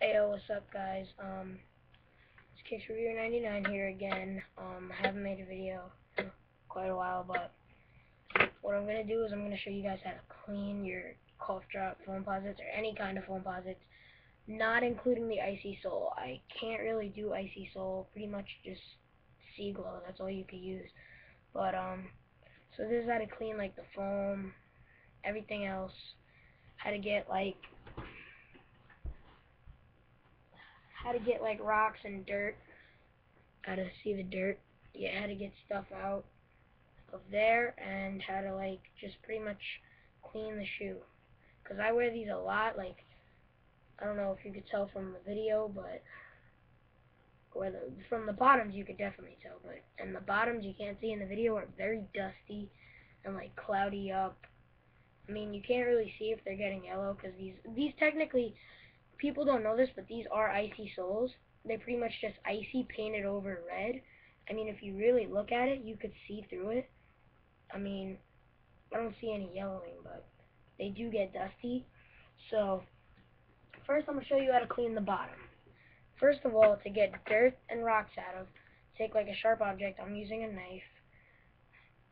Ayo, what's up guys? It's Kicks Reviewer 99 here again. I haven't made a video in quite a while, but what I'm gonna do is I'm gonna show you guys how to clean your cough drop Foamposites or any kind of Foamposites, not including the icy sole. I can't really do icy sole, pretty much just sea glow, that's all you could use. But so this is how to clean like the foam, everything else, how to get like rocks and dirt, how to see the dirt, yeah, how to get stuff out of there, and how to like just pretty much clean the shoe. Cause I wear these a lot. Like, I don't know if you could tell from the video, but from the bottoms you could definitely tell, but and the bottoms you can't see in the video are very dusty and like cloudy up. I mean, you can't really see if they're getting yellow because these technically, people don't know this, but these are icy soles. They're pretty much just icy painted over red. I mean, if you really look at it, you could see through it. I mean, I don't see any yellowing, but they do get dusty. So, first I'm going to show you how to clean the bottom. First of all, to get dirt and rocks out of, take like a sharp object. I'm using a knife.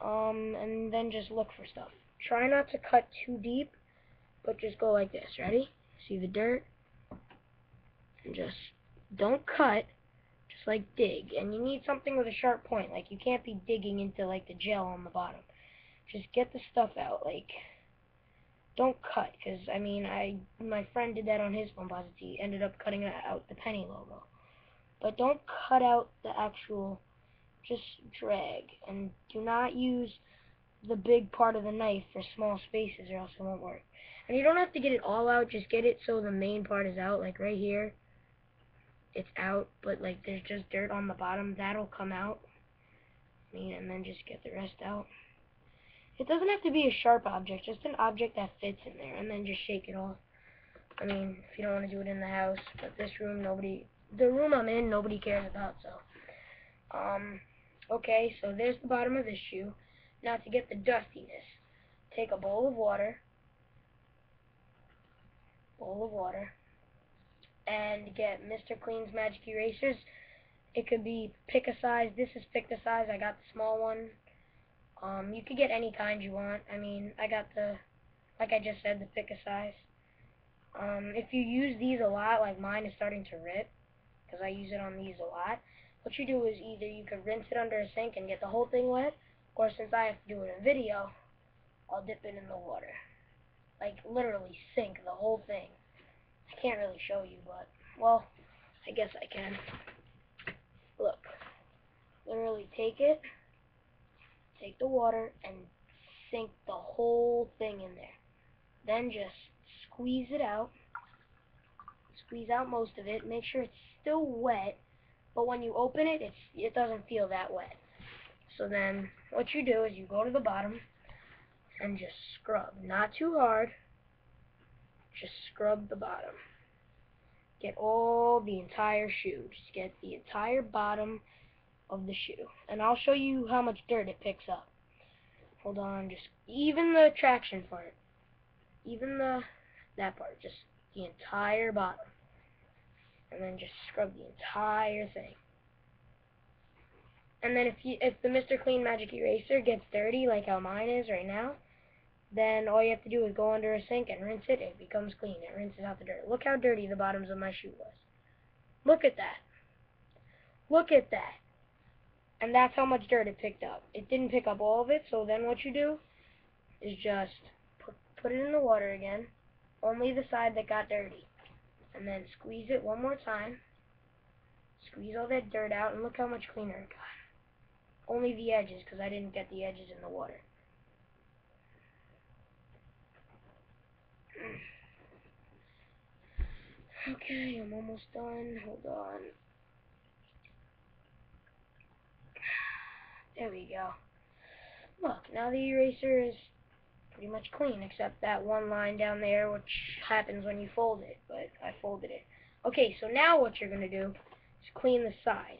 And then just look for stuff. Try not to cut too deep, but just go like this. Ready? See the dirt? And just don't cut, just like dig. And you need something with a sharp point. Like, you can't be digging into like the gel on the bottom. Just get the stuff out. Like, don't cut, because I mean, my friend did that on his Foamposites. He ended up cutting out the penny logo. But don't cut out the actual, just drag, and do not use the big part of the knife for small spaces or else it won't work. And you don't have to get it all out, just get it so the main part is out. Like right here, it's out, but like there's just dirt on the bottom, that'll come out. I mean, and then just get the rest out. It doesn't have to be a sharp object, just an object that fits in there, and then just shake it off. I mean, if you don't want to do it in the house, but this room, the room I'm in, nobody cares about, so. Okay, so there's the bottom of this shoe. Now to get the dustiness, take a bowl of water, and get Mr. Clean's Magic Erasers. It could be pick a size. This is pick the size. I got the small one. You could get any kind you want. I mean, I got the, like I just said, the pick a size. If you use these a lot, like mine is starting to rip, because I use it on these a lot, what you do is either you could rinse it under a sink and get the whole thing wet, or since I have to do it in video, I'll dip it in the water. Like, literally sink the whole thing. I can't really show you, but, well, I guess I can. Look. Literally take the water, and sink the whole thing in there. Then just squeeze it out. Squeeze out most of it. Make sure it's still wet, but when you open it, it doesn't feel that wet. So then what you do is you go to the bottom and just scrub. Not too hard. Just scrub the bottom. Get the entire shoe. Just get the entire bottom of the shoe. And I'll show you how much dirt it picks up. Hold on, just even the traction part. Even that part, just the entire bottom. And then just scrub the entire thing. And then if the Mr. Clean Magic Eraser gets dirty like how mine is right now, then all you have to do is go under a sink and rinse it. It becomes clean. It rinses out the dirt. Look how dirty the bottoms of my shoe was. Look at that. Look at that. And that's how much dirt it picked up. It didn't pick up all of it, so then what you do is just put it in the water again, only the side that got dirty, and then squeeze it one more time. Squeeze all that dirt out, and look how much cleaner it got. Only the edges, because I didn't get the edges in the water. Okay, I'm almost done. Hold on. There we go. Look, now the eraser is pretty much clean, except that one line down there, which happens when you fold it, but I folded it. Okay, so now what you're going to do is clean the side.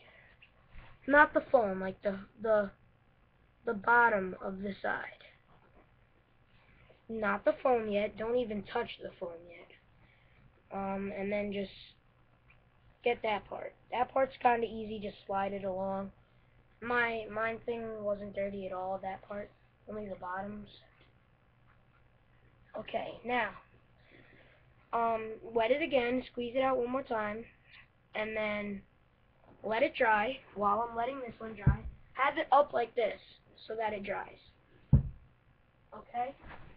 Not the foam, like the bottom of the side. Not the foam yet. Don't even touch the foam yet. And then just get that part. That part's kind of easy, just slide it along. Mine thing wasn't dirty at all, that part, only the bottoms. Okay, now, wet it again, squeeze it out one more time, and then let it dry. While I'm letting this one dry, have it up like this so that it dries. Okay?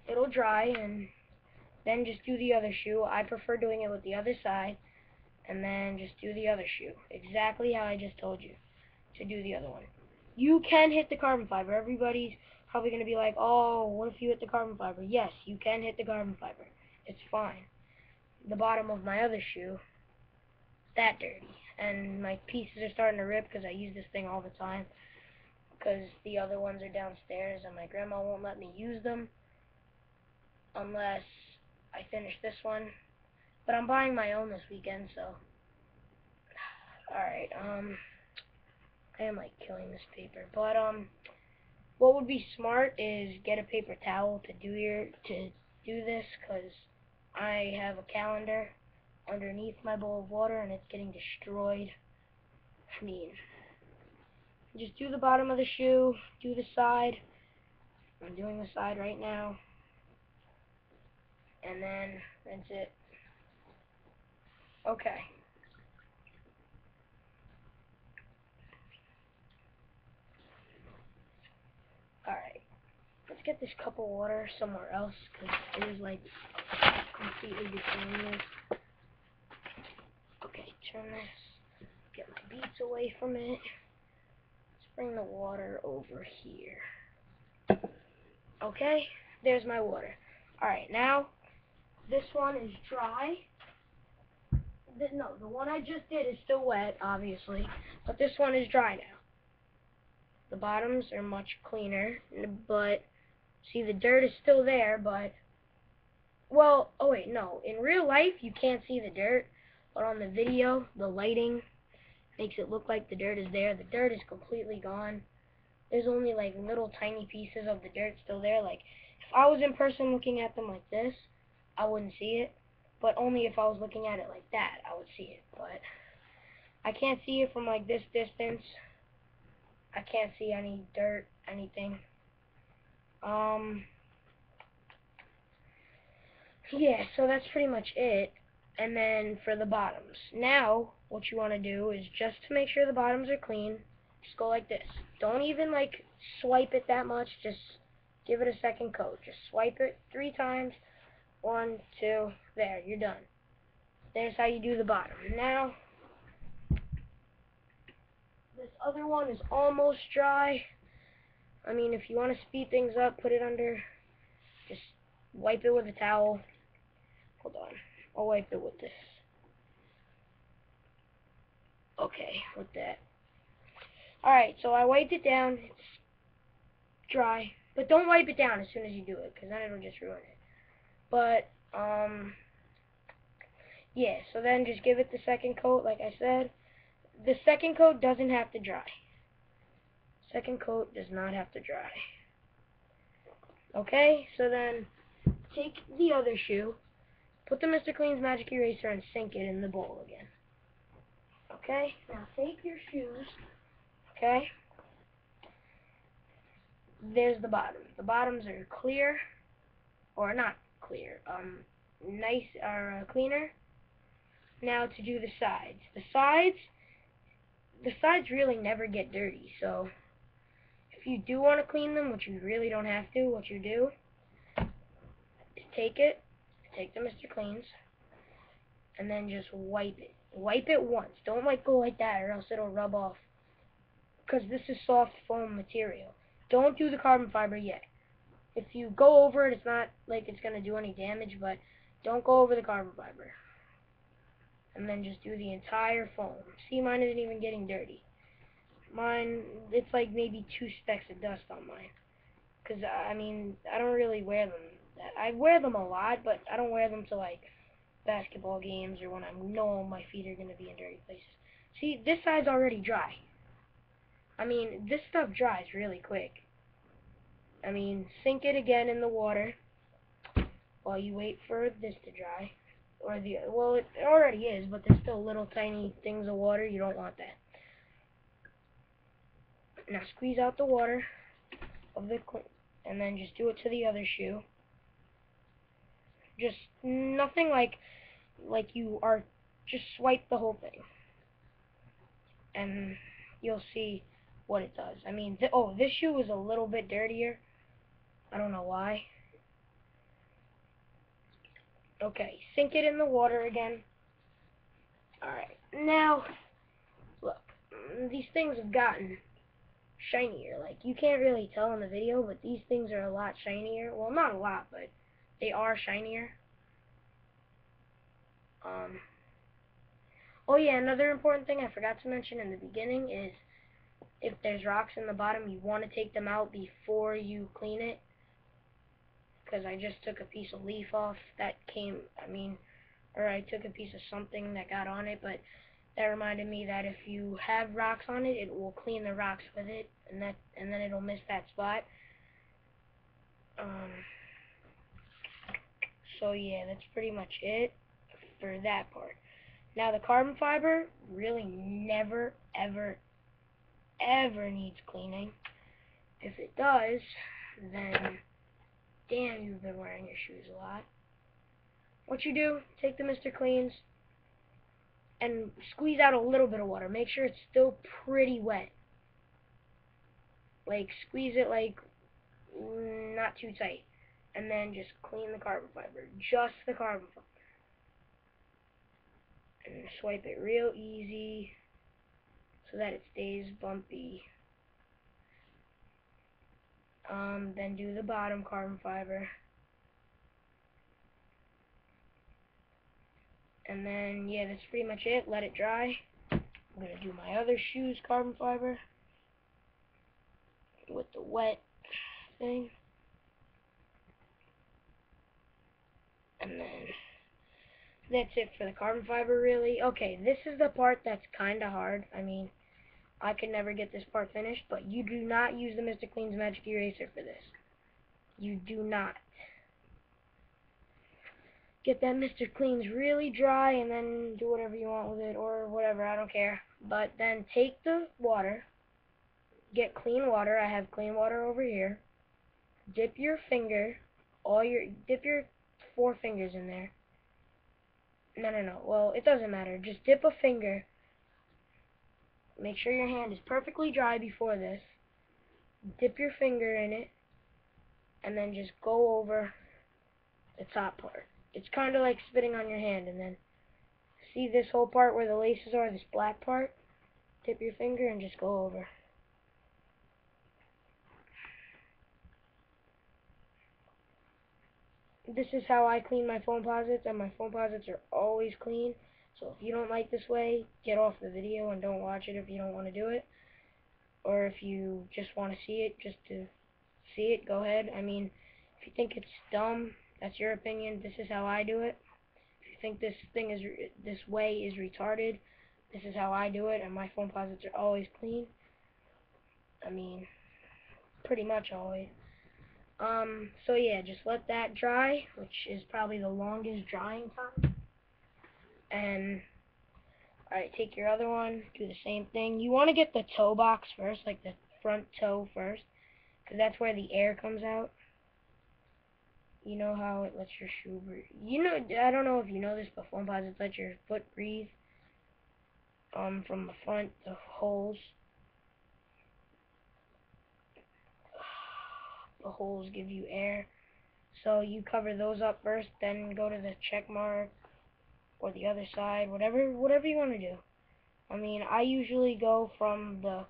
It'll dry, and then just do the other shoe. I prefer doing it with the other side, and then just do the other shoe. Exactly how I just told you to do the other one. You can hit the carbon fiber. Everybody's probably going to be like, oh, what if you hit the carbon fiber? Yes, you can hit the carbon fiber. It's fine. The bottom of my other shoe is that dirty, and my pieces are starting to rip because I use this thing all the time, because the other ones are downstairs and my grandma won't let me use them unless I finish this one. But I'm buying my own this weekend, so alright, I am like killing this paper. But what would be smart is get a paper towel to do this, because I have a calendar underneath my bowl of water and it's getting destroyed. I mean, just do the bottom of the shoe, do the side. I'm doing the side right now. And then that's it. Okay. Alright. Let's get this cup of water somewhere else, because it is like completely destroying this. Okay, turn this. Get my beads away from it. Let's bring the water over here. Okay, there's my water. Alright, now this one is dry. No, the one I just did is still wet, obviously, but this one is dry now. The bottoms are much cleaner, but see, the dirt is still there, but, well, oh wait, no, in real life you can't see the dirt, but on the video, the lighting makes it look like the dirt is there. The dirt is completely gone. There's only like little tiny pieces of the dirt still there. Like, if I was in person looking at them like this, I wouldn't see it, but only if I was looking at it like that, I would see it. But I can't see it from like this distance. I can't see any dirt, anything. Yeah, so that's pretty much it. And then for the bottoms. Now, what you want to do is, just to make sure the bottoms are clean, just go like this. Don't even like swipe it that much, just give it a second coat. Just swipe it 3 times. 1, 2, there, you're done. There's how you do the bottom. Now, this other one is almost dry. I mean, if you want to speed things up, put it under, just wipe it with a towel. Hold on, I'll wipe it with this. Okay, with that. Alright, so I wiped it down. It's dry. But don't wipe it down as soon as you do it, because then it'll just ruin it. But, yeah, so then just give it the second coat, like I said. The second coat doesn't have to dry. Second coat does not have to dry. Okay, so then take the other shoe, put the Mr. Clean's Magic Eraser, and sink it in the bowl again. Okay, now take your shoes, okay, there's the bottoms. The bottoms are clear, or not clear, cleaner. Now to do the sides. The sides really never get dirty, so if you do want to clean them, which you really don't have to, what you do is take the Mr. Clean's, and then just wipe it. Wipe it once. Don't like go like that, or else it'll rub off, because this is soft foam material. Don't do the carbon fiber yet. If you go over it, it's not like it's going to do any damage, but don't go over the carbon fiber. And then just do the entire foam. See, mine isn't even getting dirty. Mine, it's like maybe 2 specks of dust on mine. Because, I mean, I don't really wear them. I wear them a lot, but I don't wear them to, like, basketball games or when I know my feet are going to be in dirty places. See, this side's already dry. I mean, this stuff dries really quick. I mean, sink it again in the water while you wait for this to dry. or well, it already is, but there's still little tiny things of water. You don't want that. Now squeeze out the water of the and then just do it to the other shoe. Just nothing like you are. Just swipe the whole thing, and you'll see what it does. I mean, oh, this shoe is a little bit dirtier. I don't know why. Okay, sink it in the water again. Alright, now, look, these things have gotten shinier. Like, you can't really tell in the video, but these things are a lot shinier. Well, not a lot, but they are shinier. Oh yeah, another important thing I forgot to mention in the beginning is if there's rocks in the bottom, you want to take them out before you clean it. Because I just took a piece of leaf off that came, or I took a piece of something that got on it, but that reminded me that if you have rocks on it, it will clean the rocks with it, and then it'll miss that spot. So yeah, that's pretty much it for that part. Now the carbon fiber really never, ever, ever needs cleaning. If it does, then damn, you've been wearing your shoes a lot. What you do, take the Mr. Cleans and squeeze out a little bit of water. Make sure it's still pretty wet. Like, squeeze it like not too tight. And then just clean the carbon fiber. Just the carbon fiber. And swipe it real easy so that it stays bumpy. Then do the bottom carbon fiber. And then, yeah, that's pretty much it. Let it dry. I'm going to do my other shoes carbon fiber with the wet thing. And then that's it for the carbon fiber, really. Okay, this is the part that's kind of hard. I mean, I could never get this part finished, but you do not use the Mr. Clean's Magic Eraser for this. You do not. Get that Mr. Clean's really dry and then do whatever you want with it, or whatever, I don't care. But then take the water, get clean water. I have clean water over here. Dip your finger, dip your 4 fingers in there. No. Well, it doesn't matter. Just dip a finger. Make sure your hand is perfectly dry before this. Dip your finger in it, and then just go over the top part. It's kind of like spitting on your hand, and then see this whole part where the laces are, this black part? Dip your finger and just go over. This is how I clean my Foamposites, and my Foamposites are always clean. So if you don't like this way, get off the video and don't watch it if you don't want to do it. Or if you just want to see it, just to see it, go ahead. I mean, if you think it's dumb, that's your opinion. This is how I do it. If you think this way is retarded, this is how I do it, and my Foamposites are always clean. I mean, pretty much always. So yeah, just let that dry, which is probably the longest drying time. And, alright, take your other one, do the same thing. You want to get the toe box first, like the front toe first, because that's where the air comes out. You know how it lets your shoe breathe. You know, I don't know if you know this, but Foamposites let your foot breathe. From the front, the holes. The holes give you air. So you cover those up first, then go to the check mark or the other side, whatever you want to do. I mean, I usually go from the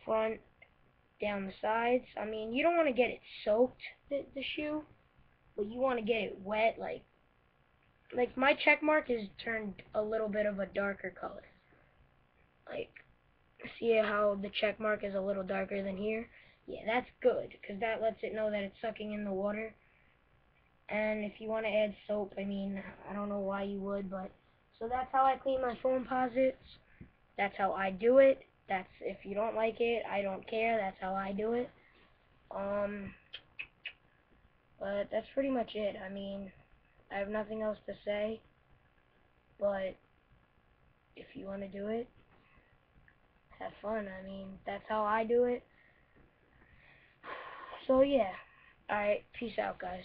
front down the sides. I mean, you don't want to get it soaked, the shoe, but you want to get it wet. Like my check mark is turned a little bit of a darker color. Like, see how the check mark is a little darker than here? Yeah, that's good, because that lets it know that it's sucking in the water. And if you want to add soap, I mean, I don't know why you would, but... So that's how I clean my Foamposites. That's how I do it. That's, if you don't like it, I don't care. That's how I do it. But that's pretty much it. I mean, I have nothing else to say. but if you want to do it, have fun. I mean, that's how I do it. So yeah. Alright, peace out, guys.